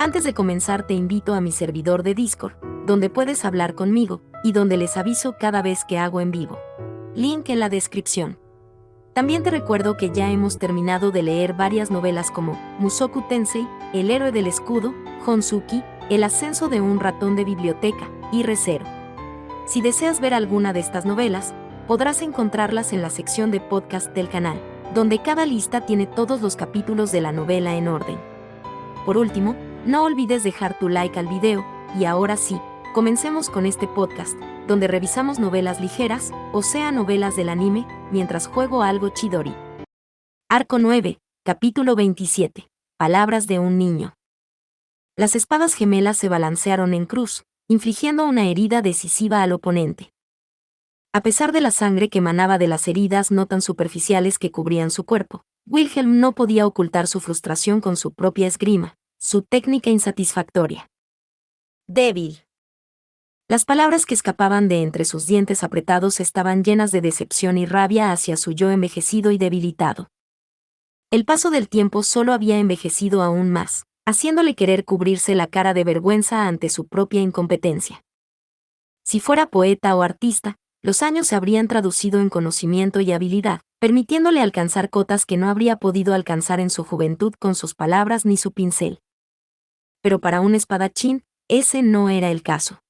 Antes de comenzar te invito a mi servidor de Discord, donde puedes hablar conmigo, y donde les aviso cada vez que hago en vivo. Link en la descripción. También te recuerdo que ya hemos terminado de leer varias novelas como Mushoku Tensei, El héroe del escudo, Honsuki, El ascenso de un ratón de biblioteca, y Re:Zero. Si deseas ver alguna de estas novelas, podrás encontrarlas en la sección de podcast del canal, donde cada lista tiene todos los capítulos de la novela en orden. Por último, no olvides dejar tu like al video, y ahora sí, comencemos con este podcast, donde revisamos novelas ligeras, o sea novelas del anime, mientras juego algo Chidori. Arco 9, capítulo 27. Palabras de un niño. Las espadas gemelas se balancearon en cruz, infligiendo una herida decisiva al oponente. A pesar de la sangre que emanaba de las heridas no tan superficiales que cubrían su cuerpo, Wilhelm no podía ocultar su frustración con su propia esgrima, su técnica insatisfactoria. Débil. Las palabras que escapaban de entre sus dientes apretados estaban llenas de decepción y rabia hacia su yo envejecido y debilitado. El paso del tiempo solo había envejecido aún más, haciéndole querer cubrirse la cara de vergüenza ante su propia incompetencia. Si fuera poeta o artista, los años se habrían traducido en conocimiento y habilidad, permitiéndole alcanzar cotas que no habría podido alcanzar en su juventud con sus palabras ni su pincel. Pero para un espadachín, ese no era el caso.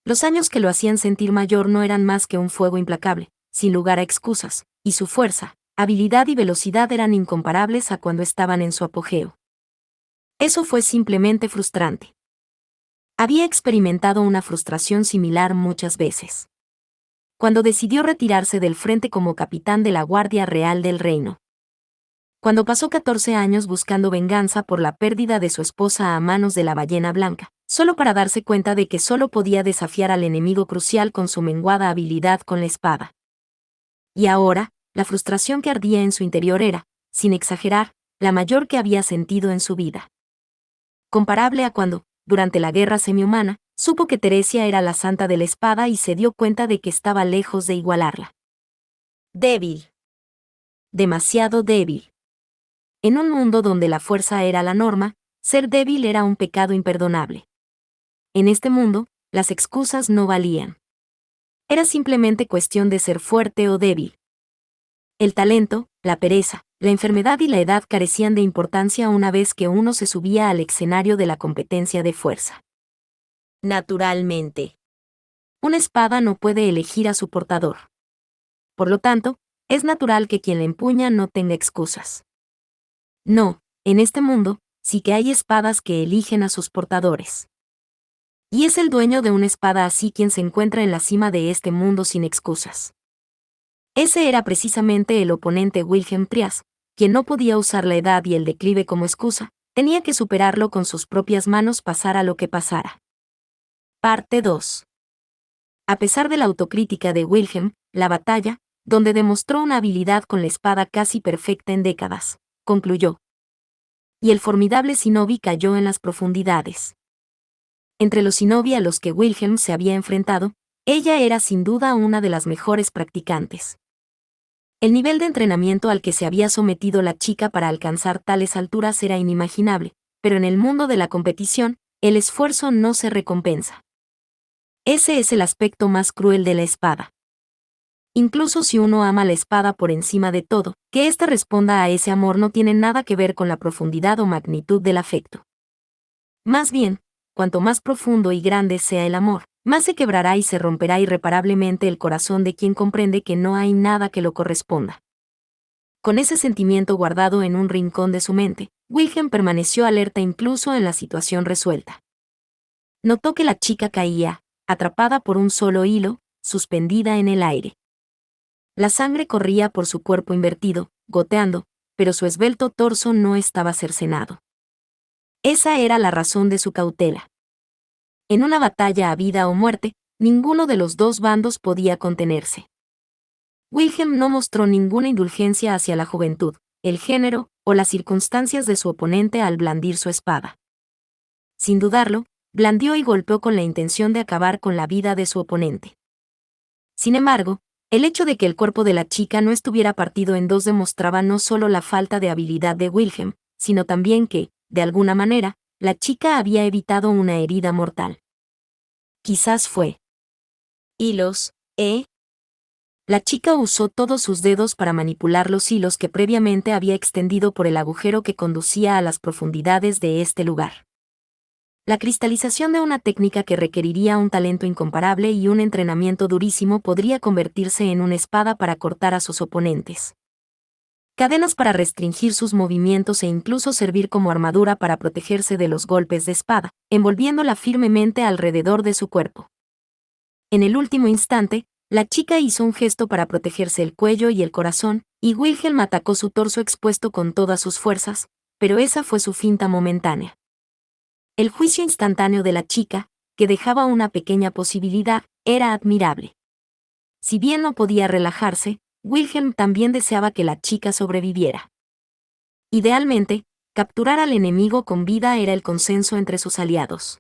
Los años que lo hacían sentir mayor no eran más que un fuego implacable, sin lugar a excusas, y su fuerza, habilidad y velocidad eran incomparables a cuando estaban en su apogeo. Eso fue simplemente frustrante. Había experimentado una frustración similar muchas veces. Cuando decidió retirarse del frente como capitán de la Guardia Real del Reino. Cuando pasó 14 años buscando venganza por la pérdida de su esposa a manos de la ballena blanca, solo para darse cuenta de que solo podía desafiar al enemigo crucial con su menguada habilidad con la espada. Y ahora, la frustración que ardía en su interior era, sin exagerar, la mayor que había sentido en su vida. Comparable a cuando, durante la guerra semihumana, supo que Teresia era la santa de la espada y se dio cuenta de que estaba lejos de igualarla. Débil. Demasiado débil. En un mundo donde la fuerza era la norma, ser débil era un pecado imperdonable. En este mundo, las excusas no valían. Era simplemente cuestión de ser fuerte o débil. El talento, la pereza, la enfermedad y la edad carecían de importancia una vez que uno se subía al escenario de la competencia de fuerza. Naturalmente. Una espada no puede elegir a su portador. Por lo tanto, es natural que quien la empuña no tenga excusas. No, en este mundo, sí que hay espadas que eligen a sus portadores. Y es el dueño de una espada así quien se encuentra en la cima de este mundo sin excusas. Ese era precisamente el oponente Wilhelm Trias, quien no podía usar la edad y el declive como excusa, tenía que superarlo con sus propias manos pasara lo que pasara. Parte 2. A pesar de la autocrítica de Wilhelm, la batalla, donde demostró una habilidad con la espada casi perfecta en décadas, concluyó. Y el formidable shinobi cayó en las profundidades. Entre los shinobi a los que Wilhelm se había enfrentado, ella era sin duda una de las mejores practicantes. El nivel de entrenamiento al que se había sometido la chica para alcanzar tales alturas era inimaginable, pero en el mundo de la competición, el esfuerzo no se recompensa. Ese es el aspecto más cruel de la espada. Incluso si uno ama la espada por encima de todo, que ésta responda a ese amor no tiene nada que ver con la profundidad o magnitud del afecto. Más bien, cuanto más profundo y grande sea el amor, más se quebrará y se romperá irreparablemente el corazón de quien comprende que no hay nada que lo corresponda. Con ese sentimiento guardado en un rincón de su mente, Wilhelm permaneció alerta incluso en la situación resuelta. Notó que la chica caía, atrapada por un solo hilo, suspendida en el aire. La sangre corría por su cuerpo invertido, goteando, pero su esbelto torso no estaba cercenado. Esa era la razón de su cautela. En una batalla a vida o muerte, ninguno de los dos bandos podía contenerse. Wilhelm no mostró ninguna indulgencia hacia la juventud, el género o las circunstancias de su oponente al blandir su espada. Sin dudarlo, blandió y golpeó con la intención de acabar con la vida de su oponente. Sin embargo, el hecho de que el cuerpo de la chica no estuviera partido en dos demostraba no solo la falta de habilidad de Wilhelm, sino también que, de alguna manera, la chica había evitado una herida mortal. Quizás fue. Hilos, ¿eh? La chica usó todos sus dedos para manipular los hilos que previamente había extendido por el agujero que conducía a las profundidades de este lugar. La cristalización de una técnica que requeriría un talento incomparable y un entrenamiento durísimo podría convertirse en una espada para cortar a sus oponentes. Cadenas para restringir sus movimientos e incluso servir como armadura para protegerse de los golpes de espada, envolviéndola firmemente alrededor de su cuerpo. En el último instante, la chica hizo un gesto para protegerse el cuello y el corazón, y Wilhelm atacó su torso expuesto con todas sus fuerzas, pero esa fue su finta momentánea. El juicio instantáneo de la chica, que dejaba una pequeña posibilidad, era admirable. Si bien no podía relajarse, Wilhelm también deseaba que la chica sobreviviera. Idealmente, capturar al enemigo con vida era el consenso entre sus aliados.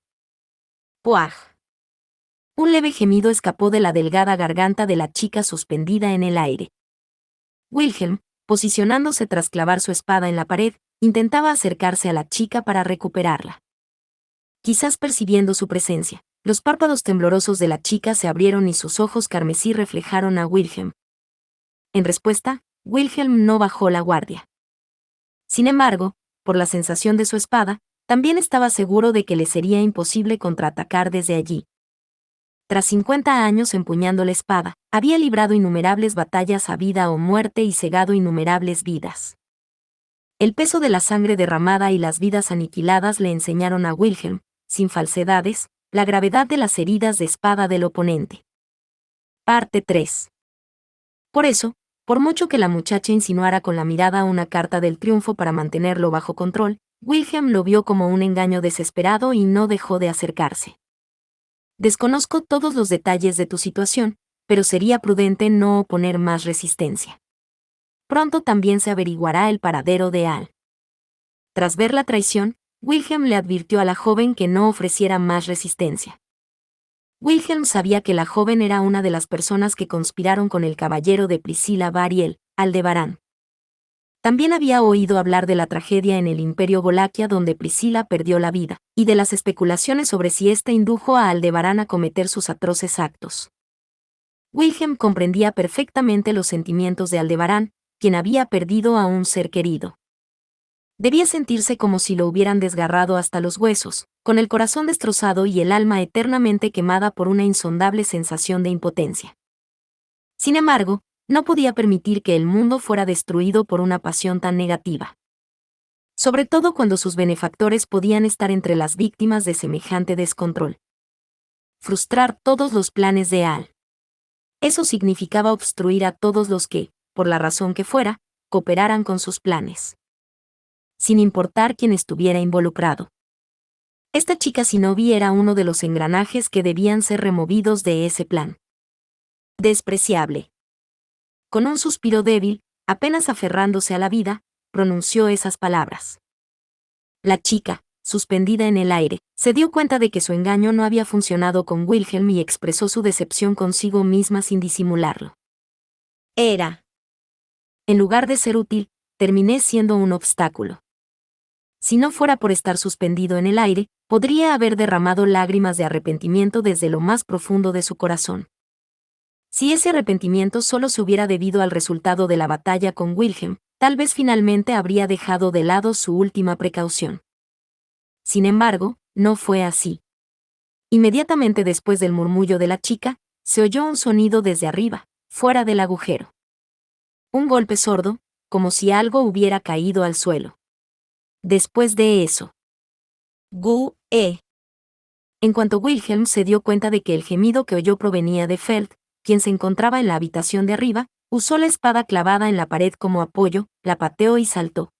¡Puaj! Un leve gemido escapó de la delgada garganta de la chica suspendida en el aire. Wilhelm, posicionándose tras clavar su espada en la pared, intentaba acercarse a la chica para recuperarla. Quizás percibiendo su presencia, los párpados temblorosos de la chica se abrieron y sus ojos carmesí reflejaron a Wilhelm. En respuesta, Wilhelm no bajó la guardia. Sin embargo, por la sensación de su espada, también estaba seguro de que le sería imposible contraatacar desde allí. Tras 50 años empuñando la espada, había librado innumerables batallas a vida o muerte y cegado innumerables vidas. El peso de la sangre derramada y las vidas aniquiladas le enseñaron a Wilhelm, sin falsedades, la gravedad de las heridas de espada del oponente. Parte 3. Por eso, por mucho que la muchacha insinuara con la mirada una carta del triunfo para mantenerlo bajo control, Wilhelm lo vio como un engaño desesperado y no dejó de acercarse. Desconozco todos los detalles de tu situación, pero sería prudente no oponer más resistencia. Pronto también se averiguará el paradero de Al. Tras ver la traición, Wilhelm le advirtió a la joven que no ofreciera más resistencia. Wilhelm sabía que la joven era una de las personas que conspiraron con el caballero de Priscilla Variel, Aldebarán. También había oído hablar de la tragedia en el Imperio Wolaquia donde Priscilla perdió la vida, y de las especulaciones sobre si éste indujo a Aldebarán a cometer sus atroces actos. Wilhelm comprendía perfectamente los sentimientos de Aldebarán, quien había perdido a un ser querido. Debía sentirse como si lo hubieran desgarrado hasta los huesos, con el corazón destrozado y el alma eternamente quemada por una insondable sensación de impotencia. Sin embargo, no podía permitir que el mundo fuera destruido por una pasión tan negativa. Sobre todo cuando sus benefactores podían estar entre las víctimas de semejante descontrol. Frustrar todos los planes de Al. Eso significaba obstruir a todos los que, por la razón que fuera, cooperaran con sus planes. Sin importar quién estuviera involucrado. Esta chica Shinobi era uno de los engranajes que debían ser removidos de ese plan. Despreciable. Con un suspiro débil, apenas aferrándose a la vida, pronunció esas palabras. La chica, suspendida en el aire, se dio cuenta de que su engaño no había funcionado con Wilhelm y expresó su decepción consigo misma sin disimularlo. En lugar de ser útil, terminé siendo un obstáculo. Si no fuera por estar suspendido en el aire, podría haber derramado lágrimas de arrepentimiento desde lo más profundo de su corazón. Si ese arrepentimiento solo se hubiera debido al resultado de la batalla con Wilhelm, tal vez finalmente habría dejado de lado su última precaución. Sin embargo, no fue así. Inmediatamente después del murmullo de la chica, se oyó un sonido desde arriba, fuera del agujero. Un golpe sordo, como si algo hubiera caído al suelo. Después de eso. En cuanto Wilhelm se dio cuenta de que el gemido que oyó provenía de Feld, quien se encontraba en la habitación de arriba, usó la espada clavada en la pared como apoyo, la pateó y saltó.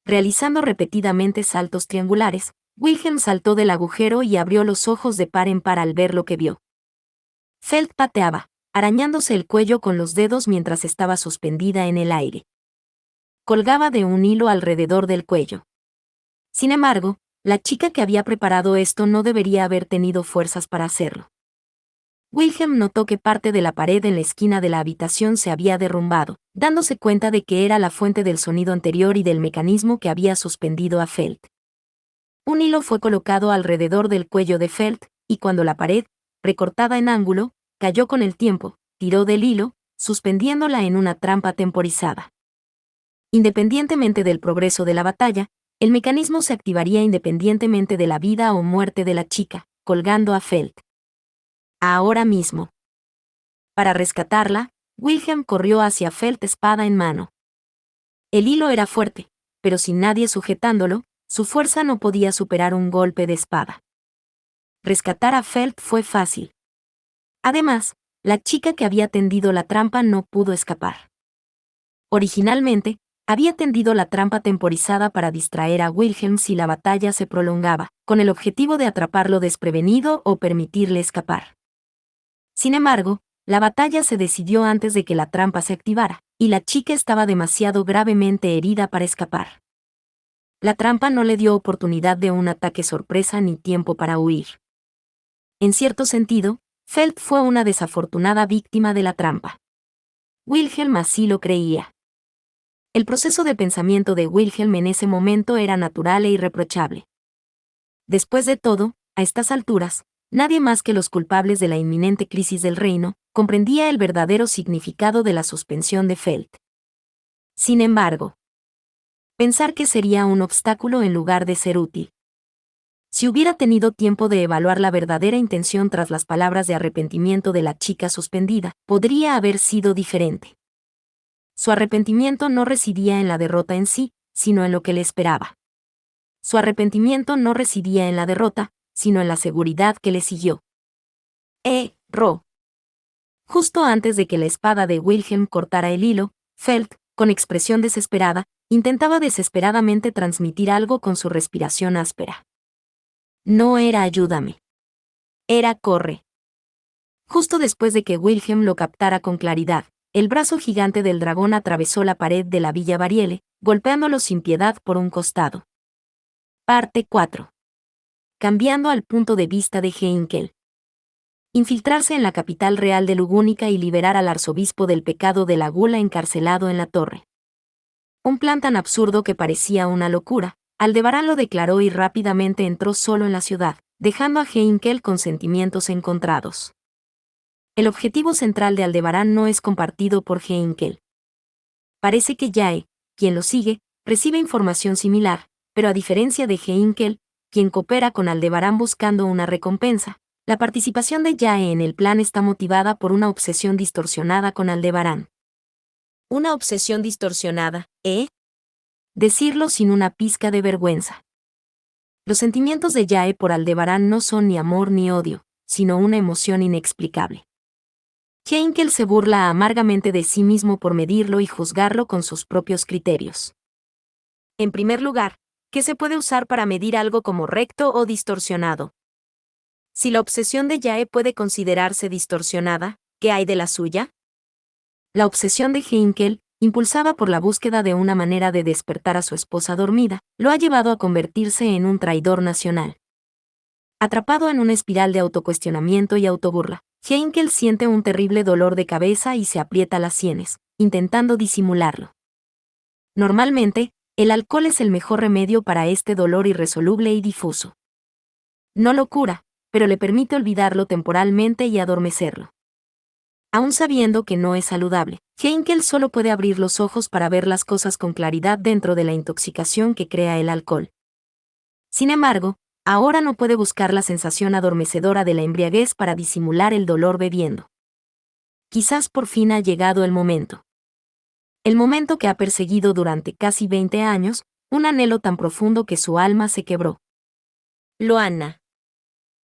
Realizando repetidamente saltos triangulares, Wilhelm saltó del agujero y abrió los ojos de par en par al ver lo que vio. Feld pateaba, arañándose el cuello con los dedos mientras estaba suspendida en el aire. Colgaba de un hilo alrededor del cuello. Sin embargo, la chica que había preparado esto no debería haber tenido fuerzas para hacerlo. Wilhelm notó que parte de la pared en la esquina de la habitación se había derrumbado, dándose cuenta de que era la fuente del sonido anterior y del mecanismo que había suspendido a Feld. Un hilo fue colocado alrededor del cuello de Felt, y cuando la pared, recortada en ángulo, cayó con el tiempo, tiró del hilo, suspendiéndola en una trampa temporizada. Independientemente del progreso de la batalla, el mecanismo se activaría independientemente de la vida o muerte de la chica, colgando a Felt. Ahora mismo. Para rescatarla, Wilhelm corrió hacia Felt espada en mano. El hilo era fuerte, pero sin nadie sujetándolo, su fuerza no podía superar un golpe de espada. Rescatar a Felt fue fácil. Además, la chica que había tendido la trampa no pudo escapar. Originalmente, había tendido la trampa temporizada para distraer a Wilhelm si la batalla se prolongaba, con el objetivo de atraparlo desprevenido o permitirle escapar. Sin embargo, la batalla se decidió antes de que la trampa se activara, y la chica estaba demasiado gravemente herida para escapar. La trampa no le dio oportunidad de un ataque sorpresa ni tiempo para huir. En cierto sentido, Felt fue una desafortunada víctima de la trampa. Wilhelm así lo creía. El proceso de pensamiento de Wilhelm en ese momento era natural e irreprochable. Después de todo, a estas alturas, nadie más que los culpables de la inminente crisis del reino comprendía el verdadero significado de la suspensión de Felt. Sin embargo, pensar que sería un obstáculo en lugar de ser útil. Si hubiera tenido tiempo de evaluar la verdadera intención tras las palabras de arrepentimiento de la chica suspendida, podría haber sido diferente. Su arrepentimiento no residía en la derrota en sí, sino en lo que le esperaba. Su arrepentimiento no residía en la derrota, sino en la seguridad que le siguió. Ro. Justo antes de que la espada de Wilhelm cortara el hilo, Felt, con expresión desesperada, intentaba desesperadamente transmitir algo con su respiración áspera. No era ayúdame. Era corre. Justo después de que Wilhelm lo captara con claridad, el brazo gigante del dragón atravesó la pared de la Villa Variele, golpeándolo sin piedad por un costado. Parte 4. Cambiando al punto de vista de Heinkel. Infiltrarse en la capital real de Lugúnica y liberar al arzobispo del pecado de la gula encarcelado en la torre. Un plan tan absurdo que parecía una locura, Aldebarán lo declaró y rápidamente entró solo en la ciudad, dejando a Heinkel con sentimientos encontrados. El objetivo central de Aldebarán no es compartido por Heinkel. Parece que Yae, quien lo sigue, recibe información similar, pero a diferencia de Heinkel, quien coopera con Aldebarán buscando una recompensa, la participación de Yae en el plan está motivada por una obsesión distorsionada con Aldebarán. Una obsesión distorsionada, ¿eh? Decirlo sin una pizca de vergüenza. Los sentimientos de Yae por Aldebarán no son ni amor ni odio, sino una emoción inexplicable. Heinkel se burla amargamente de sí mismo por medirlo y juzgarlo con sus propios criterios. En primer lugar, ¿qué se puede usar para medir algo como recto o distorsionado? Si la obsesión de Yae puede considerarse distorsionada, ¿qué hay de la suya? La obsesión de Heinkel, impulsada por la búsqueda de una manera de despertar a su esposa dormida, lo ha llevado a convertirse en un traidor nacional. Atrapado en una espiral de autocuestionamiento y autoburla, Heinkel siente un terrible dolor de cabeza y se aprieta las sienes, intentando disimularlo. Normalmente, el alcohol es el mejor remedio para este dolor irresoluble y difuso. No lo cura, pero le permite olvidarlo temporalmente y adormecerlo. Aún sabiendo que no es saludable, Heinkel solo puede abrir los ojos para ver las cosas con claridad dentro de la intoxicación que crea el alcohol. Sin embargo, ahora no puede buscar la sensación adormecedora de la embriaguez para disimular el dolor bebiendo. Quizás por fin ha llegado el momento. El momento que ha perseguido durante casi 20 años, un anhelo tan profundo que su alma se quebró. Loana.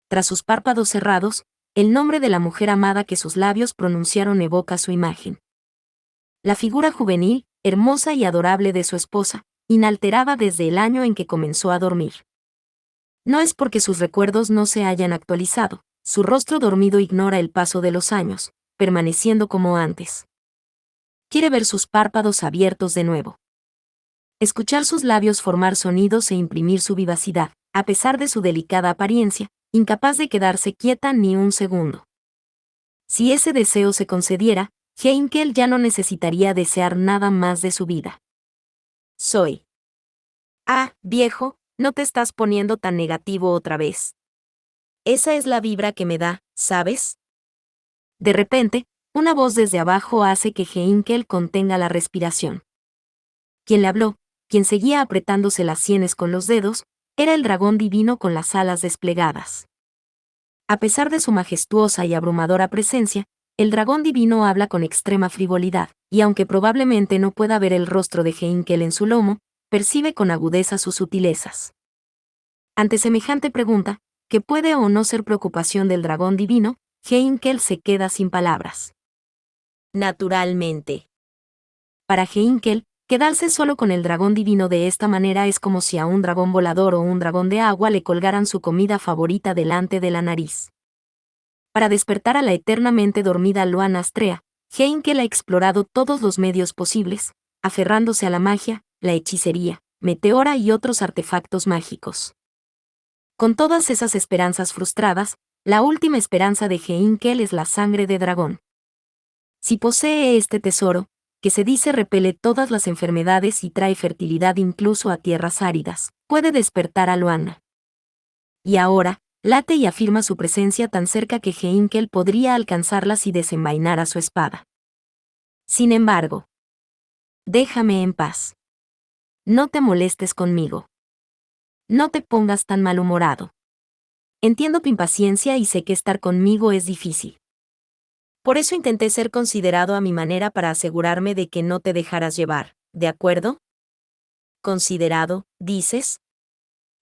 Tras sus párpados cerrados, el nombre de la mujer amada que sus labios pronunciaron evoca su imagen. La figura juvenil, hermosa y adorable de su esposa, inalterada desde el año en que comenzó a dormir. No es porque sus recuerdos no se hayan actualizado, su rostro dormido ignora el paso de los años, permaneciendo como antes. Quiere ver sus párpados abiertos de nuevo. Escuchar sus labios formar sonidos e imprimir su vivacidad, a pesar de su delicada apariencia, incapaz de quedarse quieta ni un segundo. Si ese deseo se concediera, Heinkel ya no necesitaría desear nada más de su vida. Soy. Viejo, no te estás poniendo tan negativo otra vez. Esa es la vibra que me da, ¿sabes? De repente, una voz desde abajo hace que Heinkel contenga la respiración. Quien le habló, quien seguía apretándose las sienes con los dedos, era el dragón divino con las alas desplegadas. A pesar de su majestuosa y abrumadora presencia, el dragón divino habla con extrema frivolidad, y aunque probablemente no pueda ver el rostro de Heinkel en su lomo, percibe con agudeza sus sutilezas. Ante semejante pregunta, que puede o no ser preocupación del dragón divino, Heinkel se queda sin palabras. Naturalmente. Para Heinkel, quedarse solo con el dragón divino de esta manera es como si a un dragón volador o un dragón de agua le colgaran su comida favorita delante de la nariz. Para despertar a la eternamente dormida Luana Astrea, Heinkel ha explorado todos los medios posibles, aferrándose a la magia, la hechicería, meteora y otros artefactos mágicos. Con todas esas esperanzas frustradas, la última esperanza de Heinkel es la sangre de dragón. Si posee este tesoro, que se dice repele todas las enfermedades y trae fertilidad incluso a tierras áridas, puede despertar a Luana. Y ahora, late y afirma su presencia tan cerca que Heinkel podría alcanzarla si desenvainara su espada. Sin embargo, déjame en paz. No te molestes conmigo. No te pongas tan malhumorado. Entiendo tu impaciencia y sé que estar conmigo es difícil. Por eso intenté ser considerado a mi manera para asegurarme de que no te dejaras llevar, ¿de acuerdo? ¿Considerado, dices?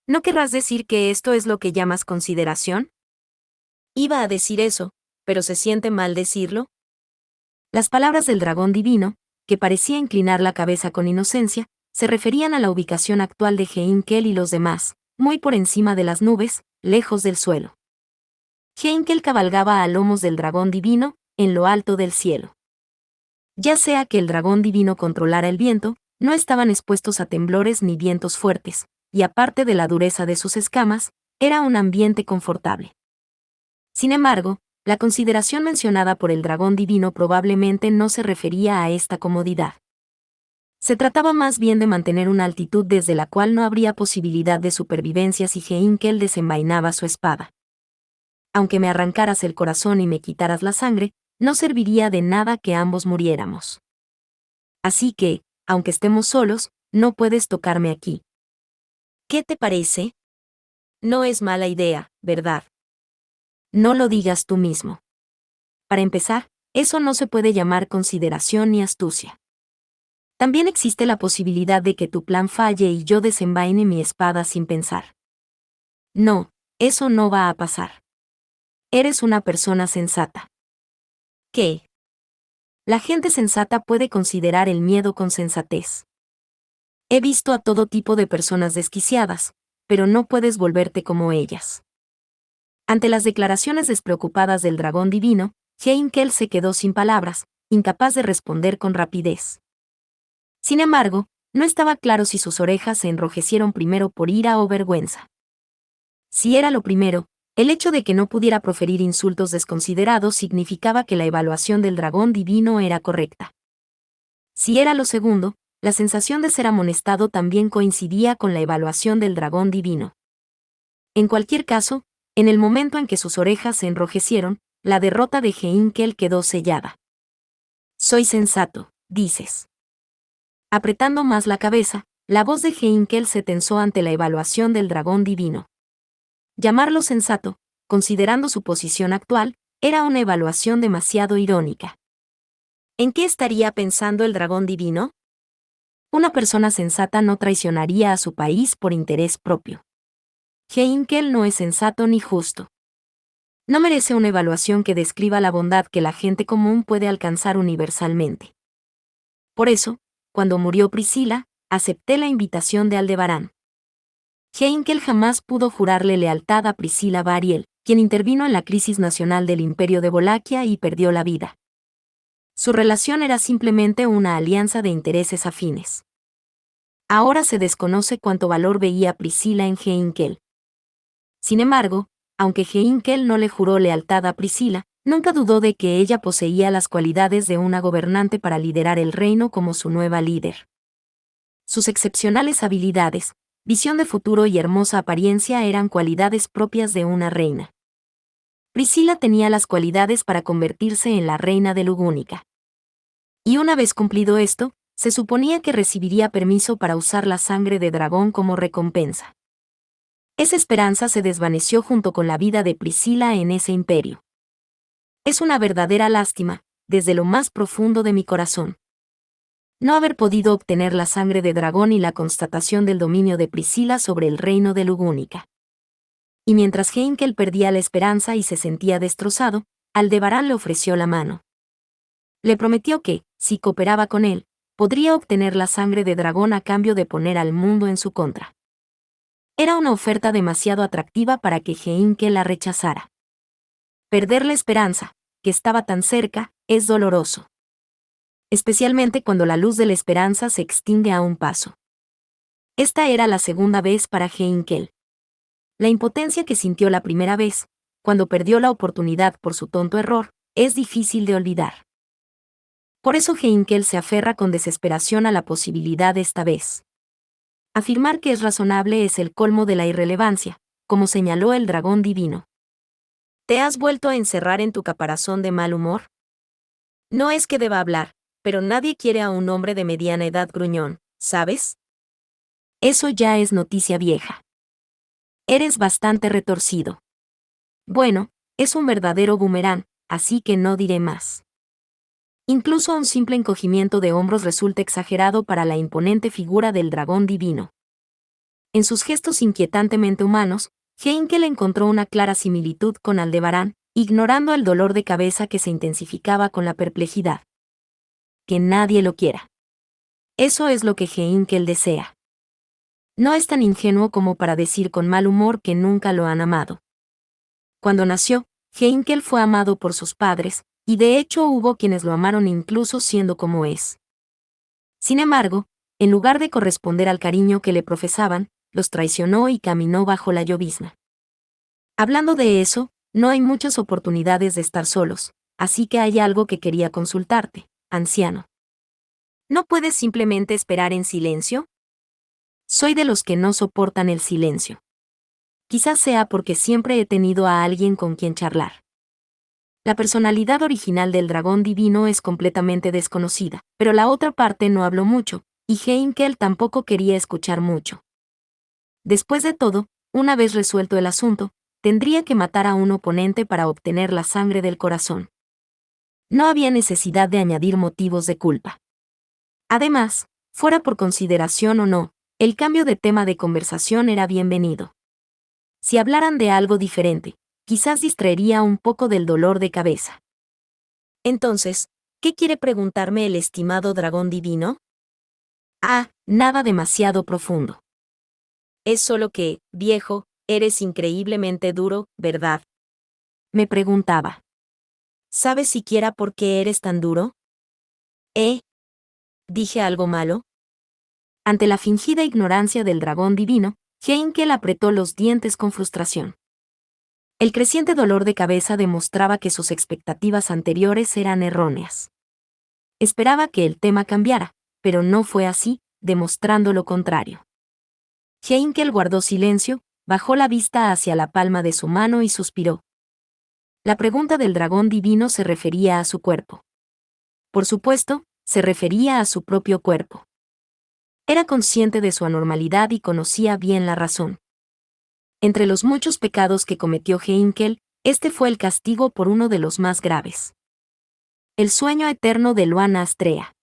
¿No querrás decir que esto es lo que llamas consideración? Iba a decir eso, pero ¿se siente mal decirlo? Las palabras del dragón divino, que parecía inclinar la cabeza con inocencia, se referían a la ubicación actual de Heinkel y los demás, muy por encima de las nubes, lejos del suelo. Heinkel cabalgaba a lomos del dragón divino, en lo alto del cielo. Ya sea que el dragón divino controlara el viento, no estaban expuestos a temblores ni vientos fuertes, y aparte de la dureza de sus escamas, era un ambiente confortable. Sin embargo, la consideración mencionada por el dragón divino probablemente no se refería a esta comodidad. Se trataba más bien de mantener una altitud desde la cual no habría posibilidad de supervivencia si Heinkel desenvainaba su espada. Aunque me arrancaras el corazón y me quitaras la sangre, no serviría de nada que ambos muriéramos. Así que, aunque estemos solos, no puedes tocarme aquí. ¿Qué te parece? No es mala idea, ¿verdad? No lo digas tú mismo. Para empezar, eso no se puede llamar consideración ni astucia. También existe la posibilidad de que tu plan falle y yo desenvaine mi espada sin pensar. No, eso no va a pasar. Eres una persona sensata. ¿Qué? La gente sensata puede considerar el miedo con sensatez. He visto a todo tipo de personas desquiciadas, pero no puedes volverte como ellas. Ante las declaraciones despreocupadas del dragón divino, Heinkel se quedó sin palabras, incapaz de responder con rapidez. Sin embargo, no estaba claro si sus orejas se enrojecieron primero por ira o vergüenza. Si era lo primero, el hecho de que no pudiera proferir insultos desconsiderados significaba que la evaluación del dragón divino era correcta. Si era lo segundo, la sensación de ser amonestado también coincidía con la evaluación del dragón divino. En cualquier caso, en el momento en que sus orejas se enrojecieron, la derrota de Heinkel quedó sellada. Soy sensato, dices. Apretando más la cabeza, la voz de Heinkel se tensó ante la evaluación del dragón divino. Llamarlo sensato, considerando su posición actual, era una evaluación demasiado irónica. ¿En qué estaría pensando el dragón divino? Una persona sensata no traicionaría a su país por interés propio. Heinkel no es sensato ni justo. No merece una evaluación que describa la bondad que la gente común puede alcanzar universalmente. Por eso, cuando murió Priscila, acepté la invitación de Aldebarán. Heinkel jamás pudo jurarle lealtad a Priscila Bariel, quien intervino en la crisis nacional del Imperio de Wallachia y perdió la vida. Su relación era simplemente una alianza de intereses afines. Ahora se desconoce cuánto valor veía Priscila en Heinkel. Sin embargo, aunque Heinkel no le juró lealtad a Priscila, nunca dudó de que ella poseía las cualidades de una gobernante para liderar el reino como su nueva líder. Sus excepcionales habilidades, visión de futuro y hermosa apariencia eran cualidades propias de una reina. Priscila tenía las cualidades para convertirse en la reina de Lugúnica. Y una vez cumplido esto, se suponía que recibiría permiso para usar la sangre de dragón como recompensa. Esa esperanza se desvaneció junto con la vida de Priscila en ese imperio. Es una verdadera lástima, desde lo más profundo de mi corazón, no haber podido obtener la sangre de dragón y la constatación del dominio de Priscila sobre el reino de Lugúnica. Y mientras Heinkel perdía la esperanza y se sentía destrozado, Aldebarán le ofreció la mano. Le prometió que, si cooperaba con él, podría obtener la sangre de dragón a cambio de poner al mundo en su contra. Era una oferta demasiado atractiva para que Heinkel la rechazara. Perder la esperanza, que estaba tan cerca, es doloroso. Especialmente cuando la luz de la esperanza se extingue a un paso. Esta era la segunda vez para Heinkel. La impotencia que sintió la primera vez, cuando perdió la oportunidad por su tonto error, es difícil de olvidar. Por eso Heinkel se aferra con desesperación a la posibilidad de esta vez. Afirmar que es razonable es el colmo de la irrelevancia, como señaló el dragón divino. ¿Te has vuelto a encerrar en tu caparazón de mal humor? No es que deba hablar, pero nadie quiere a un hombre de mediana edad gruñón, ¿sabes? Eso ya es noticia vieja. Eres bastante retorcido. Bueno, es un verdadero boomerang, así que no diré más. Incluso un simple encogimiento de hombros resulta exagerado para la imponente figura del dragón divino. En sus gestos inquietantemente humanos, Heinkel encontró una clara similitud con Aldebarán, ignorando el dolor de cabeza que se intensificaba con la perplejidad. Que nadie lo quiera. Eso es lo que Heinkel desea. No es tan ingenuo como para decir con mal humor que nunca lo han amado. Cuando nació, Heinkel fue amado por sus padres, y de hecho hubo quienes lo amaron incluso siendo como es. Sin embargo, en lugar de corresponder al cariño que le profesaban, los traicionó y caminó bajo la llovizna. Hablando de eso, no hay muchas oportunidades de estar solos, así que hay algo que quería consultarte, anciano. ¿No puedes simplemente esperar en silencio? Soy de los que no soportan el silencio. Quizás sea porque siempre he tenido a alguien con quien charlar. La personalidad original del dragón divino es completamente desconocida, pero la otra parte no habló mucho, y Heinkel tampoco quería escuchar mucho. Después de todo, una vez resuelto el asunto, tendría que matar a un oponente para obtener la sangre del corazón. No había necesidad de añadir motivos de culpa. Además, fuera por consideración o no, el cambio de tema de conversación era bienvenido. Si hablaran de algo diferente, quizás distraería un poco del dolor de cabeza. Entonces, ¿qué quiere preguntarme el estimado dragón divino? Ah, nada demasiado profundo. Es solo que, viejo, eres increíblemente duro, ¿verdad? Me preguntaba. ¿Sabes siquiera por qué eres tan duro? ¿Dije algo malo? Ante la fingida ignorancia del dragón divino, Heinkel apretó los dientes con frustración. El creciente dolor de cabeza demostraba que sus expectativas anteriores eran erróneas. Esperaba que el tema cambiara, pero no fue así, demostrando lo contrario. Heinkel guardó silencio, bajó la vista hacia la palma de su mano y suspiró. La pregunta del dragón divino se refería a su cuerpo. Por supuesto, se refería a su propio cuerpo. Era consciente de su anormalidad y conocía bien la razón. Entre los muchos pecados que cometió Heinkel, este fue el castigo por uno de los más graves. El sueño eterno de Luana Astrea.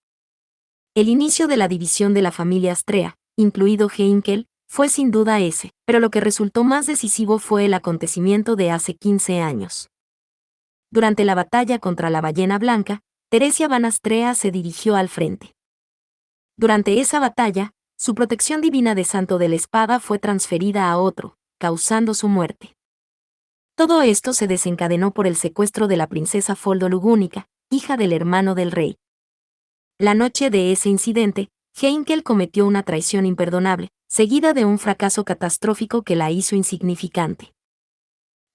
El inicio de la división de la familia Astrea, incluido Heinkel, fue sin duda ese, pero lo que resultó más decisivo fue el acontecimiento de hace 15 años. Durante la batalla contra la ballena blanca, Teresia Van Astrea se dirigió al frente. Durante esa batalla, su protección divina de Santo de la Espada fue transferida a otro, causando su muerte. Todo esto se desencadenó por el secuestro de la princesa Foldo Lugúnica, hija del hermano del rey. La noche de ese incidente, Heinkel cometió una traición imperdonable, seguida de un fracaso catastrófico que la hizo insignificante.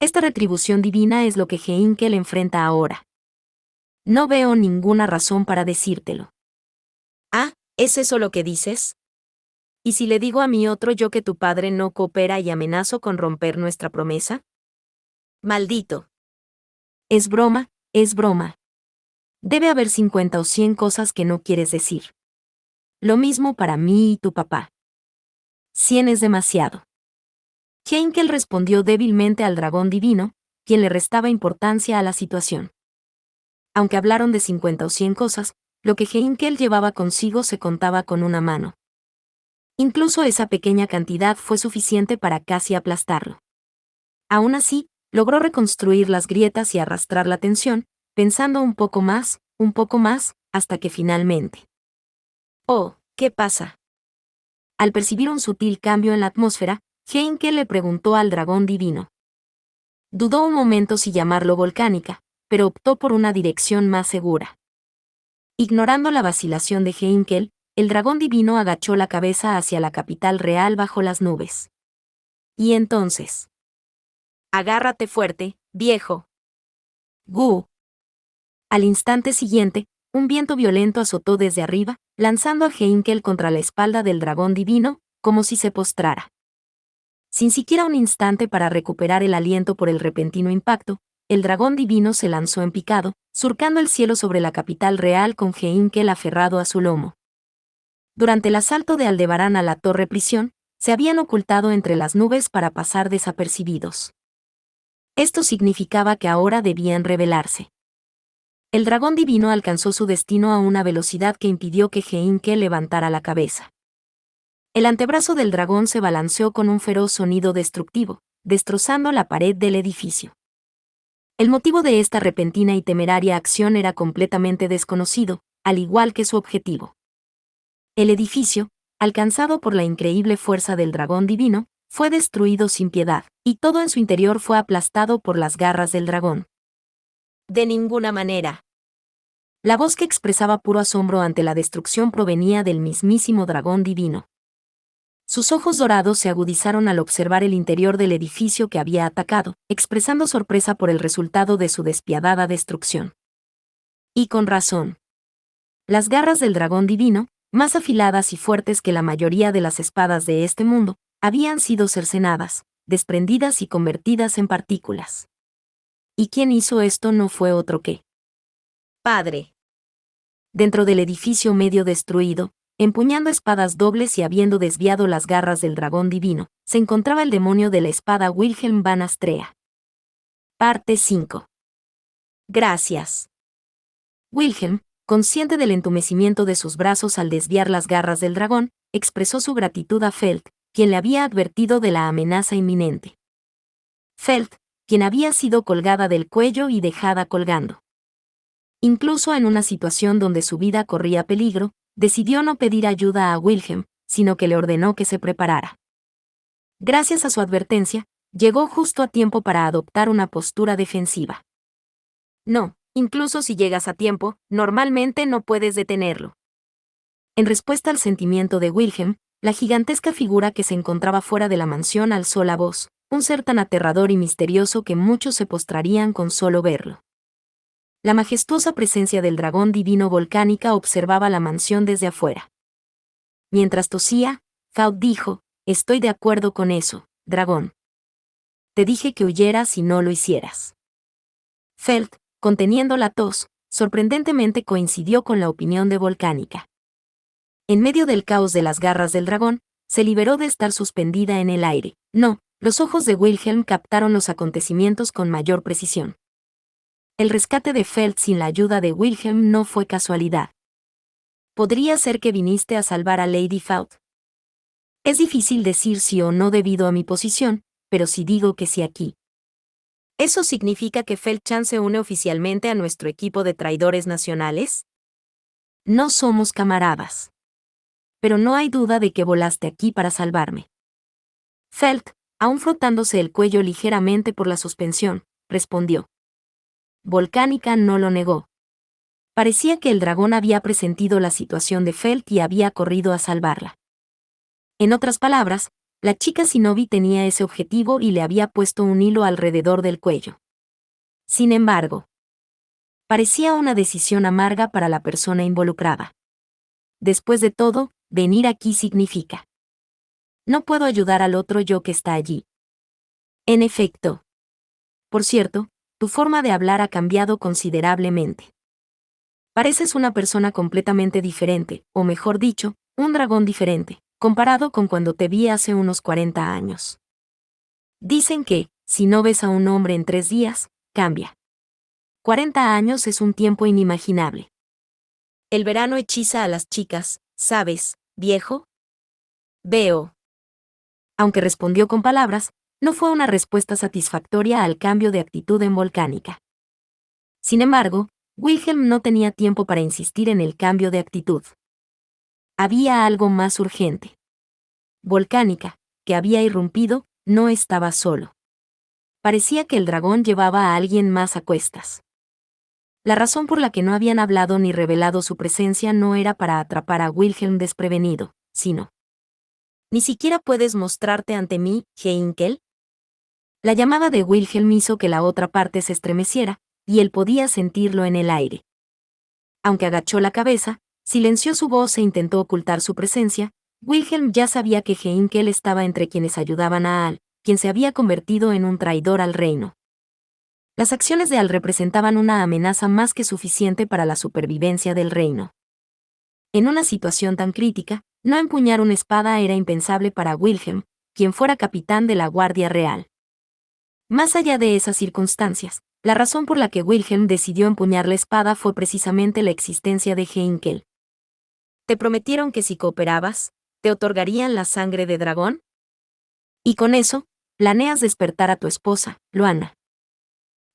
Esta retribución divina es lo que Heinkel enfrenta ahora. No veo ninguna razón para decírtelo. Ah, ¿es eso lo que dices? ¿Y si le digo a mi otro yo que tu padre no coopera y amenazo con romper nuestra promesa? Maldito. Es broma, es broma. Debe haber 50 o 100 cosas que no quieres decir. Lo mismo para mí y tu papá. 100 es demasiado. Heinkel respondió débilmente al dragón divino, quien le restaba importancia a la situación. Aunque hablaron de 50 o 100 cosas, lo que Heinkel llevaba consigo se contaba con una mano. Incluso esa pequeña cantidad fue suficiente para casi aplastarlo. Aún así, logró reconstruir las grietas y arrastrar la tensión, pensando un poco más, hasta que finalmente. Oh, ¿qué pasa? Al percibir un sutil cambio en la atmósfera, Heinkel le preguntó al dragón divino. Dudó un momento si llamarlo volcánica, pero optó por una dirección más segura. Ignorando la vacilación de Heinkel, el dragón divino agachó la cabeza hacia la capital real bajo las nubes. Y entonces. Agárrate fuerte, viejo. Gu. Al instante siguiente, un viento violento azotó desde arriba, lanzando a Heinkel contra la espalda del dragón divino, como si se postrara. Sin siquiera un instante para recuperar el aliento por el repentino impacto, el dragón divino se lanzó en picado, surcando el cielo sobre la capital real con Heinkel aferrado a su lomo. Durante el asalto de Aldebarán a la Torre Prisión, se habían ocultado entre las nubes para pasar desapercibidos. Esto significaba que ahora debían rebelarse. El dragón divino alcanzó su destino a una velocidad que impidió que Heinkel levantara la cabeza. El antebrazo del dragón se balanceó con un feroz sonido destructivo, destrozando la pared del edificio. El motivo de esta repentina y temeraria acción era completamente desconocido, al igual que su objetivo. El edificio, alcanzado por la increíble fuerza del dragón divino, fue destruido sin piedad, y todo en su interior fue aplastado por las garras del dragón. De ninguna manera. La voz que expresaba puro asombro ante la destrucción provenía del mismísimo dragón divino. Sus ojos dorados se agudizaron al observar el interior del edificio que había atacado, expresando sorpresa por el resultado de su despiadada destrucción. Y con razón. Las garras del dragón divino, más afiladas y fuertes que la mayoría de las espadas de este mundo, habían sido cercenadas, desprendidas y convertidas en partículas. ¿Y quien hizo esto no fue otro que Padre? Dentro del edificio medio destruido, empuñando espadas dobles y habiendo desviado las garras del dragón divino, se encontraba el demonio de la espada Wilhelm van Astrea. Parte 5. Gracias. Wilhelm, consciente del entumecimiento de sus brazos al desviar las garras del dragón, expresó su gratitud a Feld, quien le había advertido de la amenaza inminente. Feld, quien había sido colgada del cuello y dejada colgando. Incluso en una situación donde su vida corría peligro, decidió no pedir ayuda a Wilhelm, sino que le ordenó que se preparara. Gracias a su advertencia, llegó justo a tiempo para adoptar una postura defensiva. No, incluso si llegas a tiempo, normalmente no puedes detenerlo. En respuesta al sentimiento de Wilhelm, la gigantesca figura que se encontraba fuera de la mansión alzó la voz, un ser tan aterrador y misterioso que muchos se postrarían con solo verlo. La majestuosa presencia del dragón divino volcánica observaba la mansión desde afuera. Mientras tosía, Faud dijo, estoy de acuerdo con eso, dragón. Te dije que huyeras y no lo hicieras. Feld, conteniendo la tos, sorprendentemente coincidió con la opinión de Volcánica. En medio del caos de las garras del dragón, se liberó de estar suspendida en el aire. No, los ojos de Wilhelm captaron los acontecimientos con mayor precisión. El rescate de Feld sin la ayuda de Wilhelm no fue casualidad. ¿Podría ser que viniste a salvar a Lady Faud? Es difícil decir sí o no debido a mi posición, pero si digo que sí aquí. ¿Eso significa que Feldchan se une oficialmente a nuestro equipo de traidores nacionales? No somos camaradas. Pero no hay duda de que volaste aquí para salvarme. Feld, aún frotándose el cuello ligeramente por la suspensión, respondió. Volcánica no lo negó. Parecía que el dragón había presentido la situación de Feld y había corrido a salvarla. En otras palabras, la chica Shinobi tenía ese objetivo y le había puesto un hilo alrededor del cuello. Sin embargo, parecía una decisión amarga para la persona involucrada. Después de todo, venir aquí significa No puedo ayudar al otro yo que está allí. En efecto. Por cierto, tu forma de hablar ha cambiado considerablemente. Pareces una persona completamente diferente, o mejor dicho, un dragón diferente, comparado con cuando te vi hace unos 40 años. Dicen que, si no ves a un hombre en 3 días, cambia. 40 años es un tiempo inimaginable. El verano hechiza a las chicas, ¿sabes, viejo? Veo. Aunque respondió con palabras, no fue una respuesta satisfactoria al cambio de actitud en Volcánica. Sin embargo, Wilhelm no tenía tiempo para insistir en el cambio de actitud. Había algo más urgente. Volcánica, que había irrumpido, no estaba solo. Parecía que el dragón llevaba a alguien más a cuestas. La razón por la que no habían hablado ni revelado su presencia no era para atrapar a Wilhelm desprevenido, sino: ¿ni siquiera puedes mostrarte ante mí, Heinkel? La llamada de Wilhelm hizo que la otra parte se estremeciera, y él podía sentirlo en el aire. Aunque agachó la cabeza, silenció su voz e intentó ocultar su presencia, Wilhelm ya sabía que Heinkel estaba entre quienes ayudaban a Al, quien se había convertido en un traidor al reino. Las acciones de Al representaban una amenaza más que suficiente para la supervivencia del reino. En una situación tan crítica, no empuñar una espada era impensable para Wilhelm, quien fuera capitán de la Guardia Real. Más allá de esas circunstancias, la razón por la que Wilhelm decidió empuñar la espada fue precisamente la existencia de Heinkel. ¿Te prometieron que si cooperabas, te otorgarían la sangre de dragón? Y con eso, planeas despertar a tu esposa, Luana.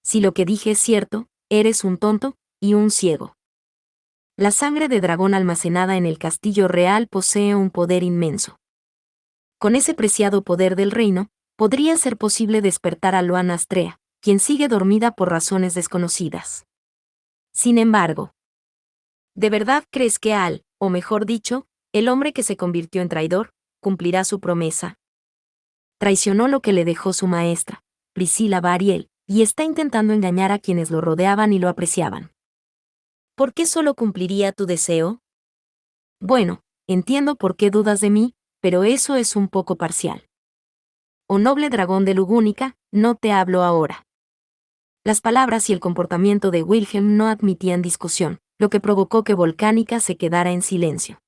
Si lo que dije es cierto, eres un tonto y un ciego. La sangre de dragón almacenada en el castillo real posee un poder inmenso. Con ese preciado poder del reino, podría ser posible despertar a Luana Astrea, quien sigue dormida por razones desconocidas. Sin embargo, ¿de verdad crees que Al, o mejor dicho, el hombre que se convirtió en traidor, cumplirá su promesa? Traicionó lo que le dejó su maestra, Priscilla Bariel, y está intentando engañar a quienes lo rodeaban y lo apreciaban. ¿Por qué solo cumpliría tu deseo? Bueno, entiendo por qué dudas de mí, pero eso es un poco parcial. Oh noble dragón de Lugúnica, no te hablo ahora. Las palabras y el comportamiento de Wilhelm no admitían discusión, lo que provocó que Volcánica se quedara en silencio.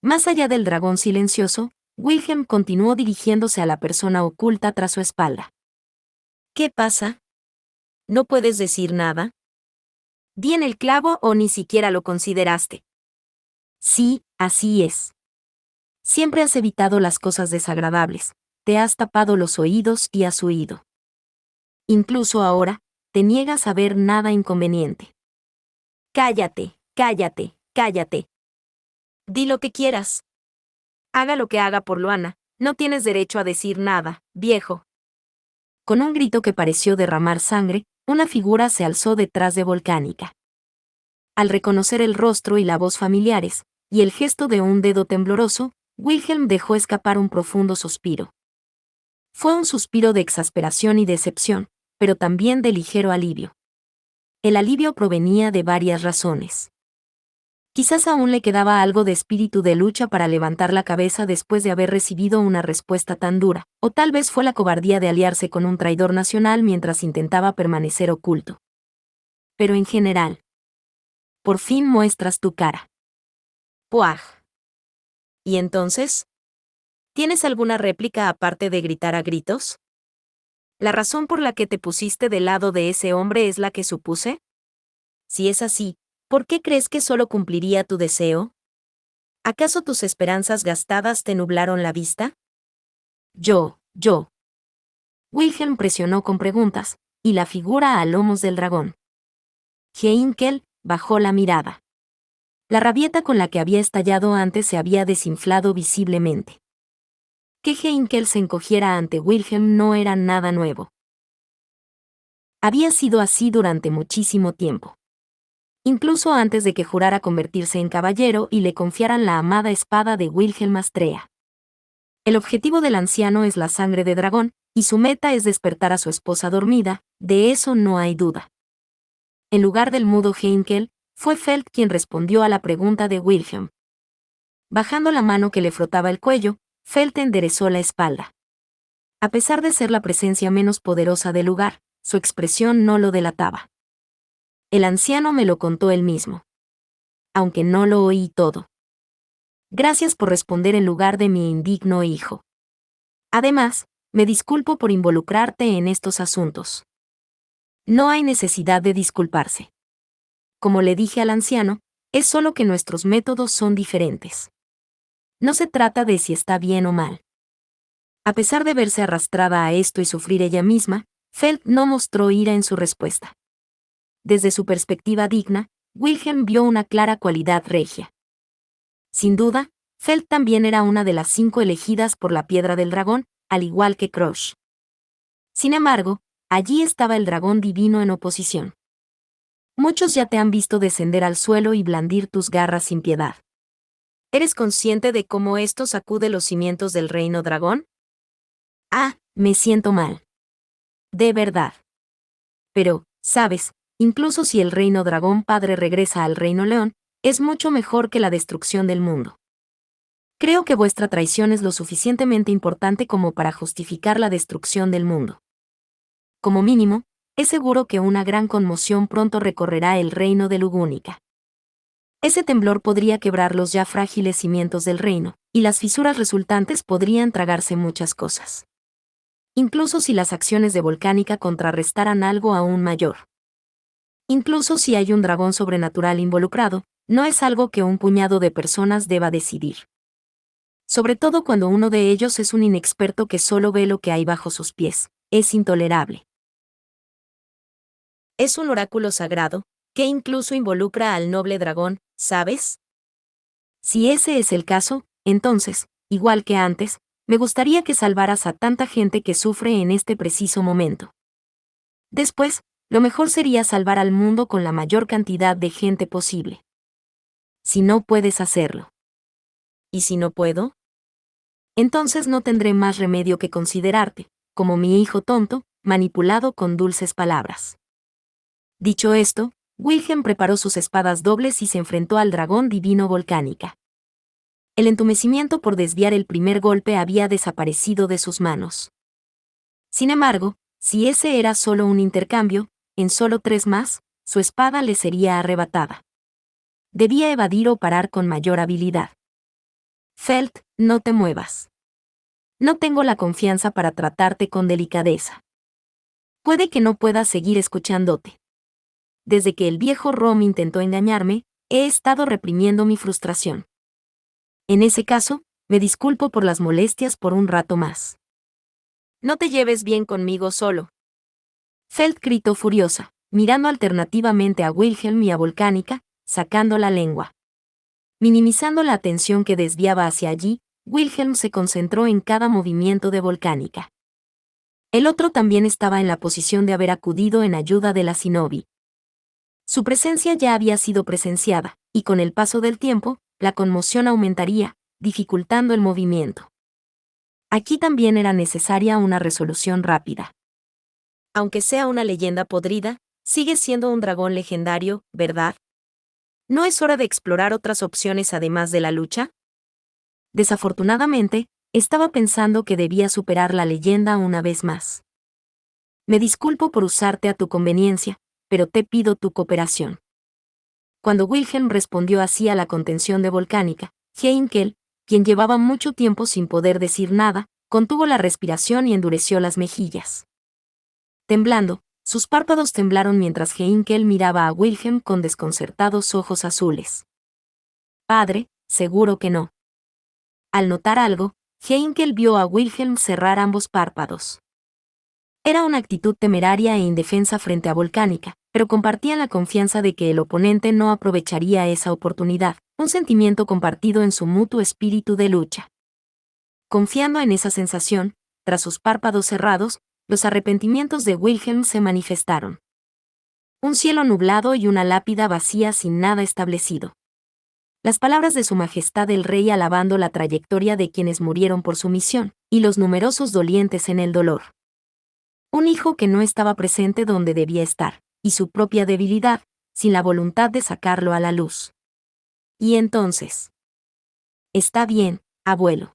Más allá del dragón silencioso, Wilhelm continuó dirigiéndose a la persona oculta tras su espalda. ¿Qué pasa? ¿No puedes decir nada? ¿Di en el clavo o ni siquiera lo consideraste? Sí, así es. Siempre has evitado las cosas desagradables, te has tapado los oídos y has huido. Incluso ahora, te niegas a ver nada inconveniente. Cállate, cállate, cállate. Di lo que quieras. Haga lo que haga por Luana, no tienes derecho a decir nada, viejo. Con un grito que pareció derramar sangre, una figura se alzó detrás de Volcánica. Al reconocer el rostro y la voz familiares, y el gesto de un dedo tembloroso, Wilhelm dejó escapar un profundo suspiro. Fue un suspiro de exasperación y decepción, pero también de ligero alivio. El alivio provenía de varias razones. Quizás aún le quedaba algo de espíritu de lucha para levantar la cabeza después de haber recibido una respuesta tan dura, o tal vez fue la cobardía de aliarse con un traidor nacional mientras intentaba permanecer oculto. Pero en general, por fin muestras tu cara. ¡Puaj! ¿Y entonces? ¿Tienes alguna réplica aparte de gritar a gritos? ¿La razón por la que te pusiste del lado de ese hombre es la que supuse? Si es así, ¿por qué crees que solo cumpliría tu deseo? ¿Acaso tus esperanzas gastadas te nublaron la vista? Yo. Wilhelm presionó con preguntas, y la figura a lomos del dragón. Heinkel bajó la mirada. La rabieta con la que había estallado antes se había desinflado visiblemente. Que Heinkel se encogiera ante Wilhelm no era nada nuevo. Había sido así durante muchísimo tiempo. Incluso antes de que jurara convertirse en caballero y le confiaran la amada espada de Wilhelm Astrea. El objetivo del anciano es la sangre de dragón, y su meta es despertar a su esposa dormida, de eso no hay duda. En lugar del mudo Heinkel, fue Feld quien respondió a la pregunta de Wilhelm. Bajando la mano que le frotaba el cuello, Felt enderezó la espalda. A pesar de ser la presencia menos poderosa del lugar, su expresión no lo delataba. El anciano me lo contó él mismo. Aunque no lo oí todo. Gracias por responder en lugar de mi indigno hijo. Además, me disculpo por involucrarte en estos asuntos. No hay necesidad de disculparse. Como le dije al anciano, es solo que nuestros métodos son diferentes. No se trata de si está bien o mal. A pesar de verse arrastrada a esto y sufrir ella misma, Felt no mostró ira en su respuesta. Desde su perspectiva digna, Wilhelm vio una clara cualidad regia. Sin duda, Felt también era una de las 5 elegidas por la Piedra del Dragón, al igual que Krosh. Sin embargo, allí estaba el dragón divino en oposición. Muchos ya te han visto descender al suelo y blandir tus garras sin piedad. ¿Eres consciente de cómo esto sacude los cimientos del reino dragón? Ah, me siento mal. De verdad. Pero, ¿sabes? Incluso si el reino dragón padre regresa al reino león, es mucho mejor que la destrucción del mundo. Creo que vuestra traición es lo suficientemente importante como para justificar la destrucción del mundo. Como mínimo, es seguro que una gran conmoción pronto recorrerá el reino de Lugúnica. Ese temblor podría quebrar los ya frágiles cimientos del reino, y las fisuras resultantes podrían tragarse muchas cosas. Incluso si las acciones de Volcánica contrarrestaran algo aún mayor. Incluso si hay un dragón sobrenatural involucrado, no es algo que un puñado de personas deba decidir. Sobre todo cuando uno de ellos es un inexperto que solo ve lo que hay bajo sus pies, es intolerable. Es un oráculo sagrado, que incluso involucra al noble dragón, ¿sabes? Si ese es el caso, entonces, igual que antes, me gustaría que salvaras a tanta gente que sufre en este preciso momento. Después, lo mejor sería salvar al mundo con la mayor cantidad de gente posible. Si no puedes hacerlo. ¿Y si no puedo? Entonces no tendré más remedio que considerarte, como mi hijo tonto, manipulado con dulces palabras. Dicho esto, Wilhelm preparó sus espadas dobles y se enfrentó al dragón divino Volcánica. El entumecimiento por desviar el primer golpe había desaparecido de sus manos. Sin embargo, si ese era solo un intercambio, en solo 3 más, su espada le sería arrebatada. Debía evadir o parar con mayor habilidad. Felt, no te muevas. No tengo la confianza para tratarte con delicadeza. Puede que no pueda seguir escuchándote. Desde que el viejo Rom intentó engañarme, he estado reprimiendo mi frustración. En ese caso, me disculpo por las molestias por un rato más. No te lleves bien conmigo solo. Felt gritó furiosa, mirando alternativamente a Wilhelm y a Volcánica, sacando la lengua. Minimizando la atención que desviaba hacia allí, Wilhelm se concentró en cada movimiento de Volcánica. El otro también estaba en la posición de haber acudido en ayuda de la Shinobi. Su presencia ya había sido presenciada, y con el paso del tiempo, la conmoción aumentaría, dificultando el movimiento. Aquí también era necesaria una resolución rápida. Aunque sea una leyenda podrida, sigue siendo un dragón legendario, ¿verdad? ¿No es hora de explorar otras opciones además de la lucha? Desafortunadamente, estaba pensando que debía superar la leyenda una vez más. Me disculpo por usarte a tu conveniencia, pero te pido tu cooperación. Cuando Wilhelm respondió así a la contención de Volcánica, Heinkel, quien llevaba mucho tiempo sin poder decir nada, contuvo la respiración y endureció las mejillas. Temblando, sus párpados temblaron mientras Heinkel miraba a Wilhelm con desconcertados ojos azules. Padre, seguro que no. Al notar algo, Heinkel vio a Wilhelm cerrar ambos párpados. Era una actitud temeraria e indefensa frente a Volcánica, pero compartían la confianza de que el oponente no aprovecharía esa oportunidad, un sentimiento compartido en su mutuo espíritu de lucha. Confiando en esa sensación, tras sus párpados cerrados, los arrepentimientos de Wilhelm se manifestaron. Un cielo nublado y una lápida vacía sin nada establecido. Las palabras de Su Majestad el Rey alabando la trayectoria de quienes murieron por su misión, y los numerosos dolientes en el dolor. Un hijo que no estaba presente donde debía estar, y su propia debilidad, sin la voluntad de sacarlo a la luz. Y entonces. Está bien, abuelo.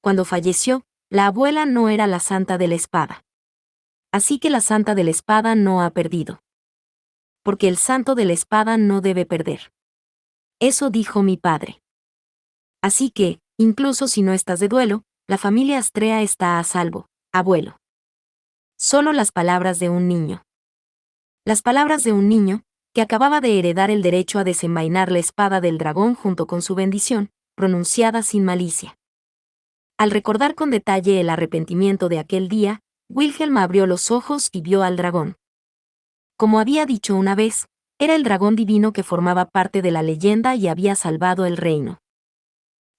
cuando falleció, la abuela no era la santa de la espada. Así que la santa de la espada no ha perdido. Porque el santo de la espada no debe perder. Eso dijo mi padre. Así que, incluso si no estás de duelo, la familia Astrea está a salvo, abuelo. Solo las palabras de un niño. Las palabras de un niño, que acababa de heredar el derecho a desenvainar la espada del dragón junto con su bendición, pronunciada sin malicia. Al recordar con detalle el arrepentimiento de aquel día, Wilhelm abrió los ojos y vio al dragón. Como había dicho una vez, era el dragón divino que formaba parte de la leyenda y había salvado el reino.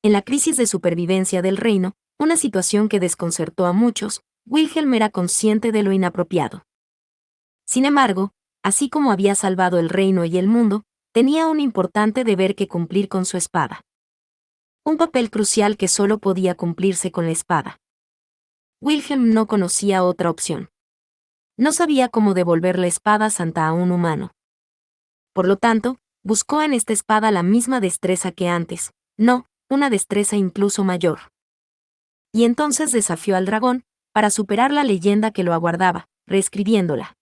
En la crisis de supervivencia del reino, una situación que desconcertó a muchos, Wilhelm era consciente de lo inapropiado. Sin embargo, así como había salvado el reino y el mundo, tenía un importante deber que cumplir con su espada. Un papel crucial que solo podía cumplirse con la espada. Wilhelm no conocía otra opción. No sabía cómo devolver la espada santa a un humano. Por lo tanto, buscó en esta espada la misma destreza que antes, no, una destreza incluso mayor. Y entonces desafió al dragón, para superar la leyenda que lo aguardaba, reescribiéndola.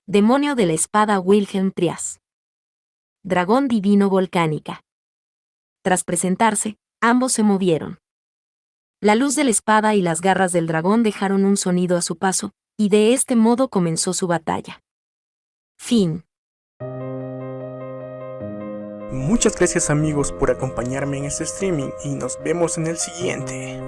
Demonio de la espada Wilhelm Trias. Dragón divino volcánica. Tras presentarse, ambos se movieron. La luz de la espada y las garras del dragón dejaron un sonido a su paso, y de este modo comenzó su batalla. Fin. Muchas gracias amigos por acompañarme en este streaming y nos vemos en el siguiente.